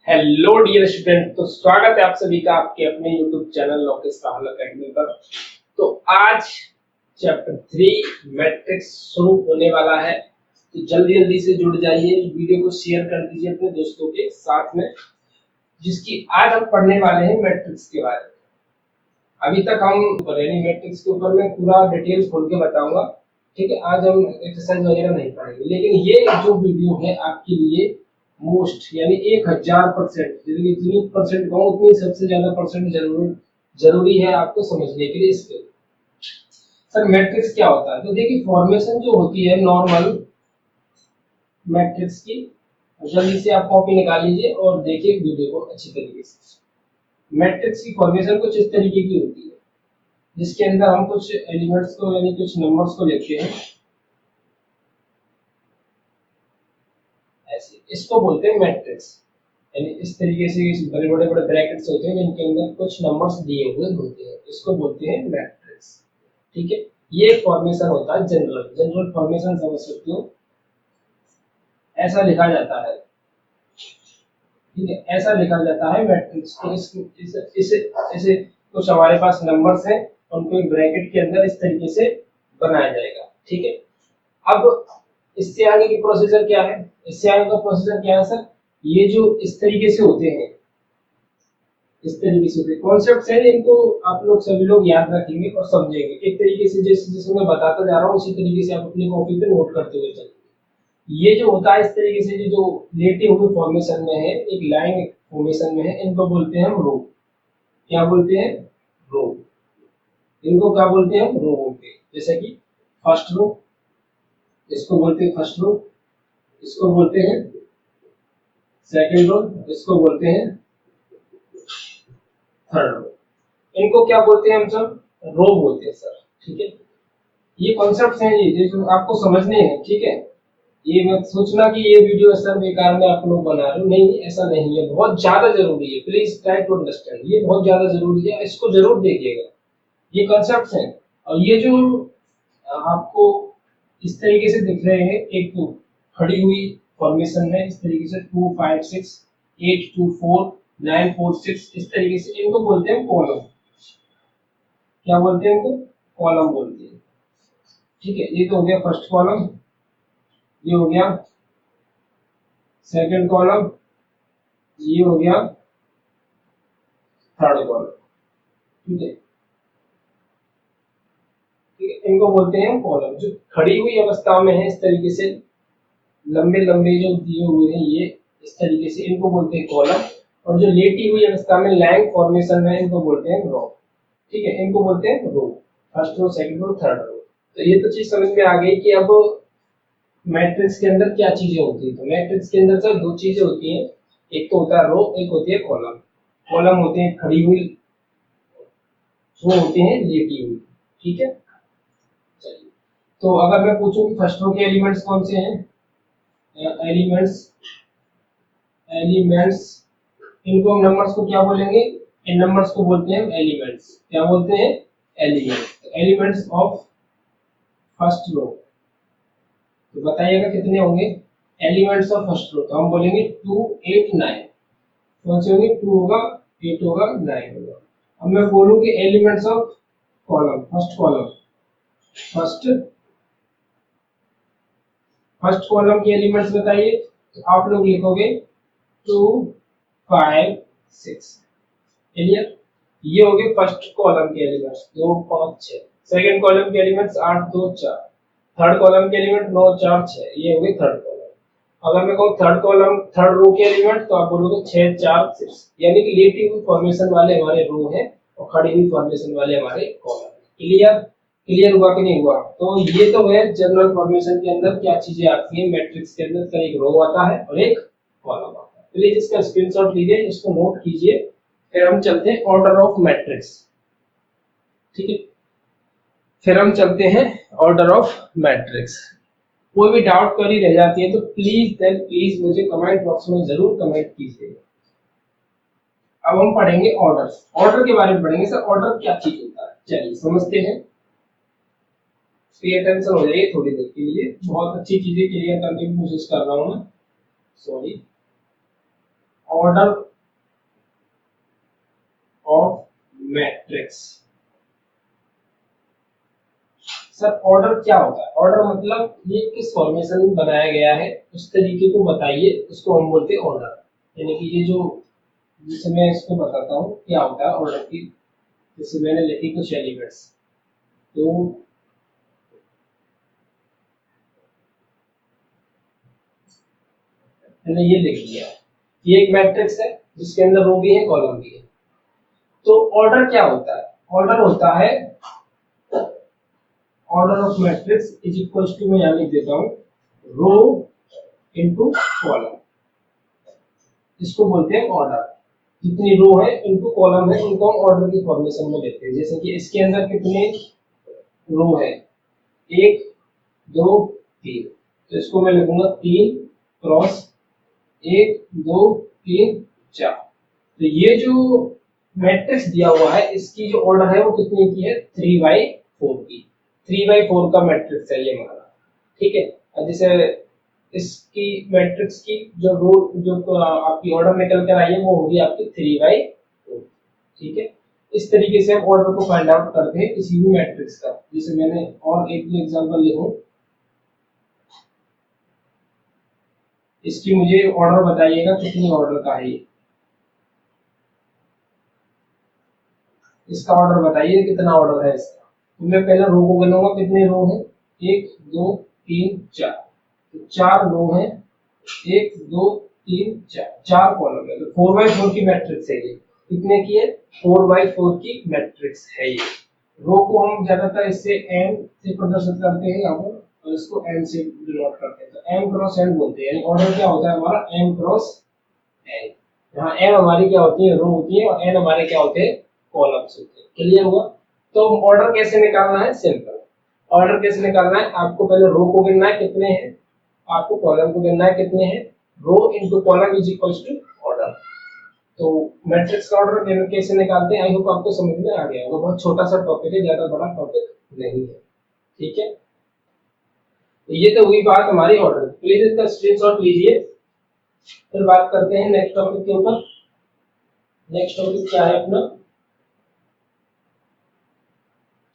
Hello dear student, तो स्वागत है आप सभी का आपके अपने YouTube channel Lokesh Rahul academy पर। तो आज चैप्टर 3 मैट्रिक्स शुरू होने वाला है, तो जल्दी जल्दी से जुड़ जाइए, वीडियो को शेयर कर दीजिए अपने दोस्तों के साथ में, जिसकी आज हम पढ़ने वाले हैं मैट्रिक्स के बारे में। अभी तक हम यानी मैट्रिक्स के ऊपर मैं पूरा डिटेल्स खोल के बताऊंगा, ठीक है। आज हम एक्सरसाइज वगैरह नहीं पढ़ेंगे, लेकिन ये जो वीडियो है आपके लिए मोस्ट यानी 1000% जितनी परसेंट कहूँ उतनी सबसे ज्यादा परसेंट जरूरी है आपको समझने के लिए। इसके सर मैट्रिक्स क्या होता है, तो देखिए फॉर्मेशन जो होती है नॉर्मल मैट्रिक्स की, जल्दी से आप कॉपी निकाल लीजिए और देखिए वीडियो को अच्छी तरीके से। मैट्रिक्स की फॉर्मेशन कुछ इस तरीके की होती है, जिसके अंदर हम कुछ एलिमेंट्स को यानी कुछ नंबर्स को लेते हैं ऐसे, इसको बोलते हैं मैट्रिक्स। यानी इस तरीके से बड़े बड़े बड़े ब्रैकेट्स होते हैं जिनके अंदर कुछ नंबर्स दिए हुए होते हैं, इसको बोलते हैं मैट्रिक्स, ठीक है। ये फॉर्मेशन होता है जनरल जनरल फॉर्मेशन, समझ सकते हो। ऐसा लिखा जाता है, ठीक है, ऐसा लिखा जाता है मैट्रिक्स को। इसे कुछ हमारे पास नंबर्स हैं, उनको एक ब्रैकेट के अंदर इस तरीके से बनाया जाएगा, ठीक है। अब इससे आगे की प्रोसीजर क्या है, इससे आगे का प्रोसीजर क्या है सर, ये जो इस तरीके से होते हैं, इस तरीके से कॉन्सेप्ट्स हैं, इनको आप लोग सभी लोग याद रखेंगे और समझेंगे एक तरीके से। जैसे मैं बताता जा रहा हूँ उसी तरीके से आप अपनी कॉपी पे नोट करते हुए चलेंगे। ये जो होता है इस तरीके से, जो लेटे हुए फॉर्मेशन में है, एक लाइन फॉर्मेशन में है, इनको बोलते हैं हम रो। क्या बोलते हैं? रो। इनको क्या बोलते हैं? रो बोलते हैं। जैसे कि फर्स्ट रो, इसको बोलते हैं फर्स्ट रो, इसको बोलते हैं सेकंड रो, इसको बोलते हैं थर्ड रो। इनको क्या बोलते हैं हम सब? रो बोलते हैं सर, ठीक है। ये कॉन्सेप्ट्स हैं, ये जो आपको समझने हैं, ठीक है। ये मत सोचना कि ये वीडियो सर बेकार में आप लोग बना रहे हो, नहीं, ऐसा नहीं है, बहुत ज्यादा जरूरी है। प्लीज ट्राई टू अंडरस्टैंड, ये बहुत ज्यादा जरूरी है, इसको जरूर देखिएगा। ये कॉन्सेप्ट्स हैं, और ये जो आपको इस तरीके से दिख रहे हैं, एक खड़ी हुई फॉर्मेशन में इस तरीके से 2 5 6 8 2 4 9 4 6, इस तरीके से, इनको बोलते हैं कॉलम। क्या बोलते हैं इनको? कॉलम बोलते हैं, ठीक है। ये तो हो गया फर्स्ट कॉलम, ये हो गया सेकंड कॉलम, ये हो गया थर्ड कॉलम, ठीक है। ठीक है, इनको बोलते हैं कॉलम। जो खड़ी हुई अवस्था में है इस तरीके से, लंबे लंबे जो दिए हुए हैं ये इस तरीके से, इनको बोलते हैं कॉलम। और जो लेटी हुई अवस्था में लाइन फॉर्मेशन में, इनको बोलते हैं रो, ठीक है। इनको बोलते हैं row, first row, second row, third row. तो ये तो चीज समझ में आ गई कि अब मैट्रिक्स के अंदर क्या चीजें होती है। तो मैट्रिक्स के अंदर सर दो चीजें होती हैं, एक तो होता है रो, एक होती है कॉलम। कॉलम होते हैं खड़ी हुई, रो होते हैं लेटी हुई, ठीक है। चलिए, तो अगर मैं पूछूं कि फर्स्ट रो के एलिमेंट्स कौन से हैं, एलिमेंट्स एलिमेंट्स इनको हम नंबर्स को क्या बोलेंगे? इन नंबर्स को बोलते हैं एलिमेंट्स। क्या बोलते हैं? Elements. Elements of first row, तो बताइएगा कितने होंगे एलिमेंट्स ऑफ फर्स्ट रो? तो हम बोलेंगे 2 8 9। कौन से होंगे? 2 होगा, 8 होगा, 9 होगा। अब मैं बोलूं कि elements of column, first column, first first column के एलिमेंट्स बताइए, तो आप लोग लिखोगे 2 5 6। क्लियर? ये हो गए फर्स्ट कॉलम के एलिमेंट्स 2 5 6। सेकंड कॉलम के एलिमेंट्स 8 2 4। थर्ड कॉलम के एलिमेंट 9 4 6। ये हो गए थर्ड कॉलम। अगर मैं कहूँ थर्ड कॉलम थर्ड रो के एलिमेंट, तो आप बोलोगे 6 4 6, यानी कि लेटी हुई फॉर्मेशन वाले हमारे रो है और खड़ी हुई फॉर्मेशन वाले हमारे कॉलम। क्लियर? क्लियर हुआ कि नहीं हुआ? तो ये तो है जनरल फॉर्मेशन के अंदर क्या चीजें आती है मैट्रिक्स के अंदर। सर एक रो आता है और एक कॉलम आता है। प्लीज इसका स्क्रीनशॉट लीजिए, इसको नोट कीजिए। फिर हम चलते हैं ऑर्डर ऑफ मैट्रिक्स, ठीक है। फिर हम चलते हैं ऑर्डर ऑफ मैट्रिक्स। कोई भी डाउट क्वेरी रह जाती है तो प्लीज मुझे कमेंट बॉक्स में जरूर कमेंट कीजिए। अब हम पढ़ेंगे ऑर्डर। ऑर्डर के बारे में पढ़ेंगे। सर ऑर्डर क्या चीज होता है, चलिए समझते हैं। पे अटेंशन हो जाइए थोड़ी देर के लिए, बहुत अच्छी चीजें क्लियर करने की कोशिश कर रहा हूँ मैं। Sorry, order of matrix. Sir order क्या होता है? ऑर्डर मतलब ये किस फॉर्मेशन में बनाया गया है उस तरीके को बताइए, उसको हम बोलते हैं ऑर्डर। यानी कि ये जो, जिसे मैं इसको बताता हूँ क्या होता है ऑर्डर की। जैसे मैंने लिखी कुछ एलिमेंट्स, तो मैंने ये लिख दिया, ये एक मैट्रिक्स है जिसके अंदर रो भी है कॉलम भी है। तो ऑर्डर क्या होता है? ऑर्डर होता है, order of matrix is equal to, मैं यहाँ लिख देता हूँ, रो इनटू कॉलम। इसको बोलते हैं ऑर्डर। जितनी रो है इनटू कॉलम है उनको हम ऑर्डर की फॉर्मेशन में लेते हैं। जैसे कि इसके अंदर कितने रो है, 1 2 3, तो इसको मैं लिखूंगा 3 क्रॉस 1 2 3 4। तो ये जो मैट्रिक्स दिया हुआ है इसकी जो ऑर्डर है वो कितनी की है, 3/4 की। 3/4 का मैट्रिक्स है ये हमारा, ठीक है। अब जैसे इसकी मैट्रिक्स की जो रो, जो आपकी ऑर्डर निकल कर आई है वो होगी आपकी 3/4, ठीक है। इस तरीके से हम ऑर्डर को फाइंड आउट करते हैं किसी भी मैट्रिक्स का। जैसे मैंने और एक एग्जांपल लिखूं, इसकी मुझे ऑर्डर बताइएगा कितनी ऑर्डर का है ये, इसका ऑर्डर बताइए कितना ऑर्डर है इसका। तो मैं पहले रो को गिनूंगा, कितने रो है, 1 2 3 4, तो 4 रो है, 1 2 3 4, 4 कॉलम है। तो 4/4 की मैट्रिक्स है ये। कितने की है, 4/4 की मैट्रिक्स है ये। रो को हम ज्यादातर इससे एम से प्रदर्शित करते हैं यहाँ पर, और इसको एम से डिनोट करते हैं। तो एम क्रॉस एन बोलते हैं। यानी ऑर्डर क्या होता है हमारा, एम क्रॉस एन। यहाँ एम हमारी क्या होती है, रो होती है, और एन हमारे क्या होते हैं, कॉलम्स होते हैं। क्लियर हुआ? तो ऑर्डर कैसे निकालना है, सिंपल। ऑर्डर कैसे निकालना है, आपको पहले रो को गिनना है कितने हैं, आपको कॉलम को गिनना है कितने हैं। Row into column is equals to order. तो मैट्रिक्स का ऑर्डर कैसे निकालते हैं, आई होप आपको समझ में आ गया होगा। बहुत छोटा सा टॉपिक है, ज्यादा बड़ा टॉपिक नहीं है, ठीक है। तो ये तो हुई बात हमारी ऑर्डर। प्लीज इसका स्क्रीनशॉट लीजिए, फिर बात करते हैं नेक्स्ट टॉपिक के ऊपर। नेक्स्ट टॉपिक क्या है अपना,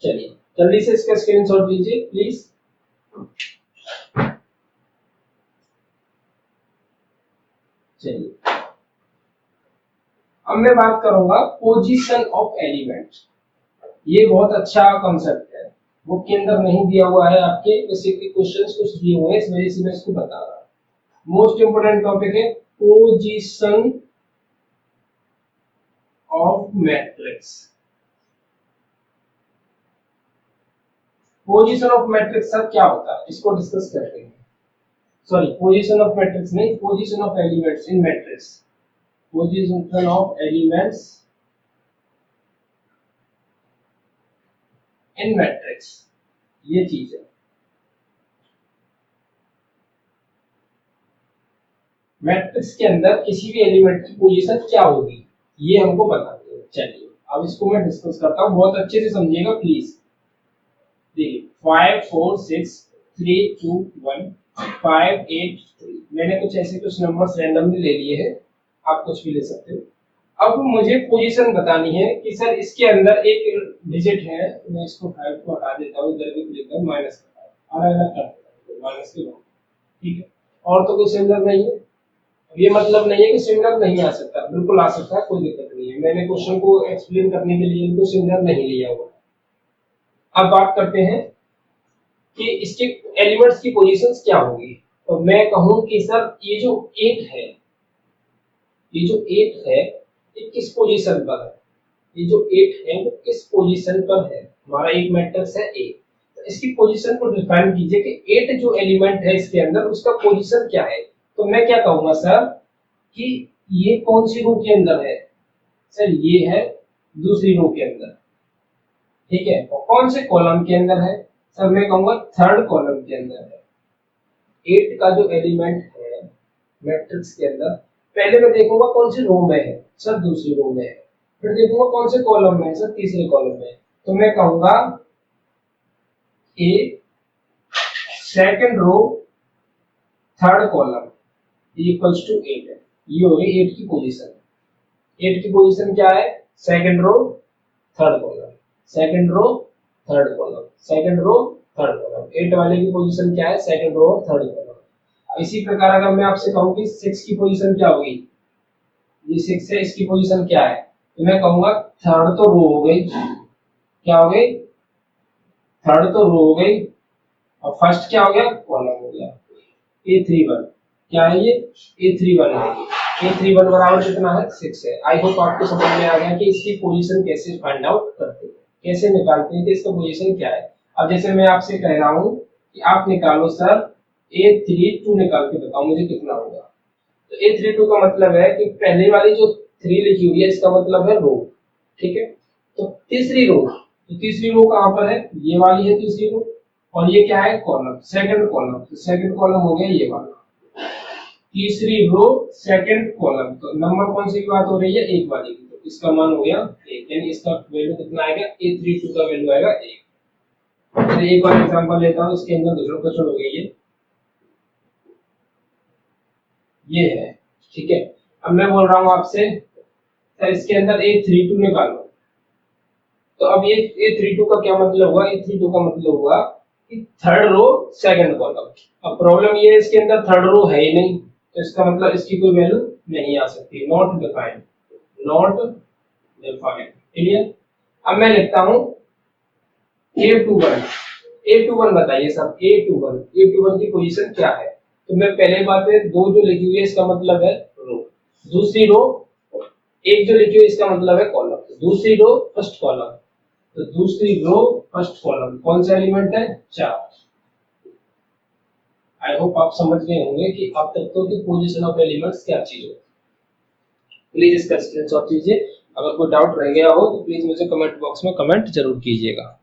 चलिए जल्दी से इसका स्क्रीनशॉट लीजिए प्लीज। चलिए अब मैं बात करूंगा पोजीशन ऑफ एलिमेंट। ये बहुत अच्छा कॉन्सेप्ट है, बुक के अंदर नहीं दिया हुआ है आपके, जैसे कि क्वेश्चंस कुछ दिए हुए हैं, इस वजह से मैं इसको बता रहा हूं। मोस्ट इंपोर्टेंट टॉपिक है position of matrix. Position of matrix sir क्या होता है, इसको डिस्कस करते हैं। सॉरी, पोजीशन ऑफ मैट्रिक्स नहीं, position of elements in matrix. Position of elements in matrix, ये चीज है। मैट्रिक्स के अंदर किसी भी एलिमेंट की पोजीशन क्या होगी, ये हमको बताते हैं। चलिए अब इसको मैं डिस्कस करता हूँ, बहुत अच्छे से समझिएगा प्लीज। देखिए 5 4 6 3 2 1 5 8 3, मैंने कुछ ऐसे कुछ नंबर्स रैंडमली ले लिए हैं, आप कुछ भी ले सकते हो। अब मुझे पोजीशन बतानी है कि सर इसके अंदर एक डिजिट है, मैं इसको 5 को हटा देता हूँ, इधर भी क्लिक कर माइनस का अलग अलग कर देता हूँ, माइनस के बाद, ठीक है। और तो कोई सिमिलर नहीं है। ये मतलब नहीं है कि सिमिलर नहीं आ सकता, बिल्कुल आ सकता है, कोई दिक्कत नहीं है। मैंने क्वेश्चन को एक्सप्लेन करने के लिए इनको सिमिलर नहीं लिया हुआ। अब बात करते हैं कि इसके एलिमेंट्स की पोजीशंस क्या होगी। तो मैं कहूं कि सर ये जो 8 है, ये जो 8 है ये किस पोजीशन पर है, ये जो 8 है वो किस पोजीशन पर है। हमारा एक मैट्रिक्स है A, तो इसकी पोजीशन को डिफाइन कीजिए कि 8 जो एलिमेंट है इसके अंदर उसका पोजीशन क्या है। तो मैं क्या कहूंगा सर कि ये कौन सी रो के अंदर है, सर ये है दूसरी रो के अंदर, ठीक है। और कौन से कॉलम के अंदर है, सर मैं कहूंगा थर्ड कॉलम के अंदर है। 8 का जो एलिमेंट है मैट्रिक्स के अंदर, पहले मैं देखूंगा कौन सी रो में है, सर दूसरी रो में है। फिर देखूंगा कौन से कॉलम में है, सर तीसरे कॉलम में है। तो मैं कहूंगा a second row third column equals to 8 है। ये हो गई 8 की पोजीशन। 8 की पोजीशन क्या है, second row third column, second row third column, second row third column. 8 वाले की पोजीशन क्या है, सेकंड रो और थर्ड कॉलम। इसी प्रकार अगर मैं आपसे कहूं कि 6 की पोजीशन क्या होगी, ये 6 है, इसकी पोजीशन क्या है, तो मैं कहूंगा थर्ड तो रो हो गई, क्या हो गई, थर्ड तो रो हो गई, और फर्स्ट क्या हो गया, कॉलम हो गया। A31 क्या है ये, A31 है। A31 बराबर कितना है, 6 है। आई होप आपको समझ में आ गया कि इसकी पोजीशन कैसे फाइंड आउट करते हैं, कैसे निकालते हैं कि इसका पोजीशन क्या है। अब जैसे मैं आपसे कह रहा हूं कि आप निकालो सर A32 निकाल के बताओ मुझे कितना होगा। तो A32 का मतलब है कि पहले वाली जो 3 लिखी हुई है इसका मतलब है रो, ठीक है। तो तीसरी रो, तो तीसरी रो कहां पर है, ये वाली है तीसरी रो, और ये क्या है, कॉलम, सेकंड कॉलम। तो सेकंड कॉलम हो गया ये वाला, तीसरी रो सेकंड कॉलम। तो नंबर कौन सी की बात हो रही है, एक वाली की, तो इसका मान हो गया 1, यानी इसका वैल्यू कितना आएगा, A32 का वैल्यू आएगा 1। फिर एक और एग्जांपल लेता हूं, इसके अंदर दूसरा क्वेश्चन हो गया ये है, ठीक है। अब मैं बोल रहा हूं आपसे सर इसके अंदर A32 निकालो। तो अब ये A32 का क्या मतलब हुआ, A32 का मतलब हुआ कि थर्ड रो सेकंड कॉलम। अब प्रॉब्लम ये है इसके अंदर थर्ड रो है ही नहीं, तो इसका मतलब इसकी कोई वैल्यू नहीं आ सकती, not defined, not defined, clear. अब मैं लिखता हूं A21, A21 बताइए सब, A21 की पोजीशन क्या है। तो मैं पहले बात है, दो जो लिखी हुई है इसका मतलब है रो, दूसरी रो, एक जो लिखी हुई है इसका मतलब है कॉलम, दूसरी रो फर्स्ट कॉलम, तो दूसरी रो फर्स्ट कॉलम कौन सा एलिमेंट है, 4। आई होप आप समझ गए होंगे कि अब तत्वों की पोजीशन ऑफ एलिमेंट्स क्या चीज है। प्लीज इसका स्क्रीनशॉट लीजिए, अगर कोई डाउट रह गया हो तो प्लीज मुझे कमेंट बॉक्स में कमेंट जरूर कीजिएगा।